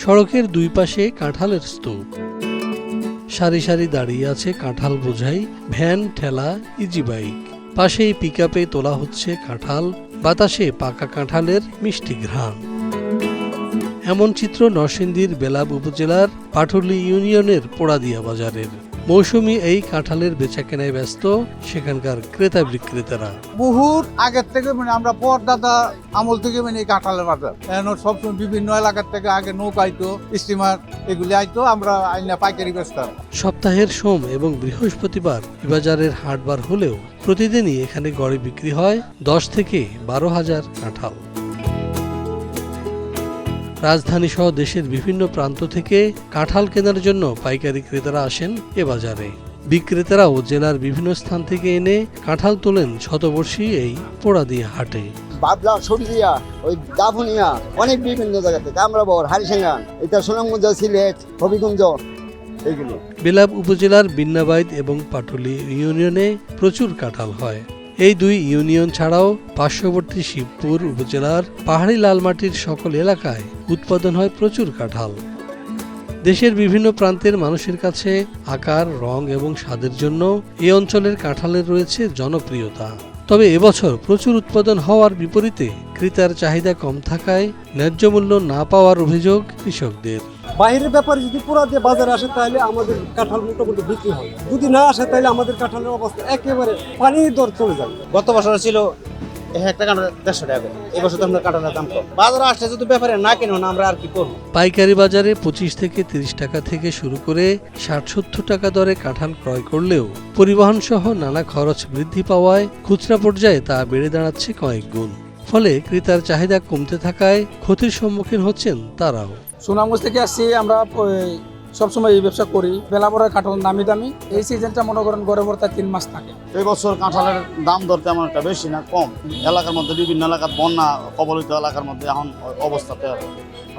সড়কের দুই পাশে কাঁঠালের স্তূপ, সারি সারি দাঁড়িয়ে আছে কাঁঠাল বোঝাই ভ্যান, ঠেলা, ইজি বাইক। পাশেই পিকআপে তোলা হচ্ছে কাঁঠাল, বাতাসে পাকা কাঁঠালের মিষ্টি ঘ্রাণ। এমন চিত্র নরসিংদীর বেলাব উপজেলার পাটুলি ইউনিয়নের পোড়াদিয়া বাজারের। মৌসুমী এই কাঁঠালের বেচাকেনায় ব্যস্ত সেখানকার ক্রেতা বিক্রেতারা। বহুত আগের থেকে আমরা পরদাদা আমল থেকে এই কাঁঠালের বাজার এখন সবসময় বিভিন্ন এলাকার থেকে আগে নৌকা আইতো, স্টিমার এগুলি আইতো, আমরা আইনা পাইকারি বেচতাম। সপ্তাহের সোম এবং বৃহস্পতিবার বাজারের হাটবার হলেও প্রতিদিনই এখানে গড়ে বিক্রি হয় 10 থেকে 12,000 কাঁঠাল। রাজধানী সহ দেশের বিভিন্ন প্রান্ত থেকে কাঁঠাল কেনার জন্য পাইকারি ক্রেতারা আসেন এ বাজারে। বিক্রেতারাও জেলার বিভিন্ন স্থান থেকে এনে কাঁঠাল তোলেন শতবর্ষী এই পোড়াদিয়া হাটে। বাবলা, সবজিয়া, ওই দাফুনিয়া, অনেক বিভিন্ন জায়গা থেকে আমরাবর, হারিসাঙ্গান, এটা সুনামগঞ্জ, সিলেট, হবিগঞ্জ এইগুলো। বেলাব উপজেলার বিন্নাবাইদ এবং পাটুলি ইউনিয়নে প্রচুর কাঁঠাল হয়। এই দুই ইউনিয়ন ছাড়াও পার্শ্ববর্তী শিবপুর উপজেলার পাহাড়ি লালমাটির সকল এলাকায় উৎপাদন হয় প্রচুর কাঁঠাল। দেশের বিভিন্ন প্রান্তের মানুষের কাছে আকার, রং এবং স্বাদের জন্য এই অঞ্চলের কাঁঠালের রয়েছে জনপ্রিয়তা। তবে এবছর প্রচুর উৎপাদন হওয়ার বিপরীতে ক্রেতার চাহিদা কম থাকায় ন্যায্য মূল্য না পাওয়ার অভিযোগ কৃষকদের। বাইরের ব্যাপারে যদি পুরাদিয়া বাজারে আসে তাহলে আমাদের কাঁঠাল মোটামুটি বিক্রি হয়, যদি না আসে তাহলে আমাদের কাঁঠালের অবস্থা একেবারে পানির দর চলে যায়। গত বছর ছিল একটা কাঁঠাল 150 টাকা, এই বছর তো আমরা কাঁঠালের দাম কম। বাজারে আসলে যদি ব্যাপারে না কিনো না, আমরা আর কি করবো। পাইকারি বাজারে 25 থেকে 30 টাকা থেকে শুরু করে 60-70 টাকা দরে কাঁঠাল ক্রয় করলেও পরিবহন সহ নানা খরচ বৃদ্ধি পাওয়ায় খুচরা পর্যায়ে তা বেড়ে দাঁড়াচ্ছে কয়েক গুণ। ফলে ক্রেতার চাহিদা কমতে থাকায় ক্ষতির সম্মুখীন হচ্ছেন তারাও। সুনামগঞ্জ থেকে আসছি, আমরা সবসময় এই ব্যবসা করি। বেলাবরের কাঁঠাল নামি দামি, এই সিজনটা মনে করেন গড়ে ভর্তা 3 মাস থাকে। এই বছর কাঁঠালের দাম দর তেমন একটা বেশি না, কম। এলাকার মধ্যে বিভিন্ন এলাকার বন্যা কবলিত এলাকার মধ্যে এখন অবস্থাতে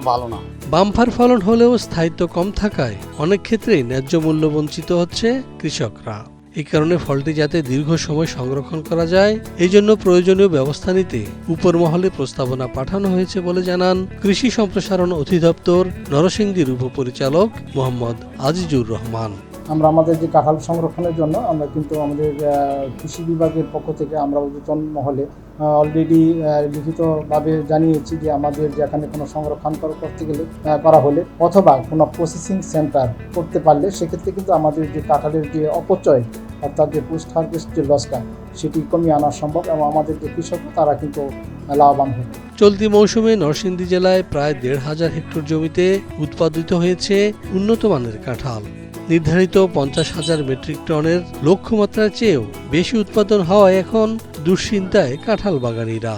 ভালো না। বাম্পার ফলন হলেও স্থায়িত্ব কম থাকায় অনেক ক্ষেত্রেই ন্যায্য মূল্য বঞ্চিত হচ্ছে কৃষকরা। এই কারণে ফলটি যাতে দীর্ঘ সময় সংরক্ষণ করা যায় এই জন্য প্রয়োজনীয় ব্যবস্থা নিতে উপর মহলে প্রস্তাবনা পাঠানো হয়েছে বলে জানান কৃষি সম্প্রসারণ অধিদপ্তর নরসিংদীর উপপরিচালক মোহাম্মদ আজিজুর রহমান। আমরা আমাদের যে কাঁঠাল সংরক্ষণের জন্য আমরা কিন্তু আমাদের কৃষি বিভাগের পক্ষ থেকে আমরা ঊর্ধ্বতন মহলে অলরেডি লিখিতভাবে জানিয়েছি যে আমাদের যেখানে কোনো সংরক্ষণ করতে গেলে করা হলে অথবা কোনো প্রসেসিং সেন্টার করতে পারলে সেক্ষেত্রে কিন্তু আমাদের যে কাঁঠালের যে অপচয় অর্থাৎ যে পোস্ট হারভেস্ট যে লসটা সেটি কমিয়ে আনা সম্ভব এবং আমাদের যে কৃষক তারা কিন্তু লাভবান হবে। চলতি মৌসুমে নরসিংদী জেলায় প্রায় 1,500 হেক্টর জমিতে উৎপাদিত হয়েছে উন্নত মানের কাঁঠাল। নির্ধারিত 50,000 মেট্রিক টনের লক্ষ্যমাত্রার চেয়েও বেশি উৎপাদন হওয়ায় এখন দুশ্চিন্তায় কাঁঠাল বাগানিরা।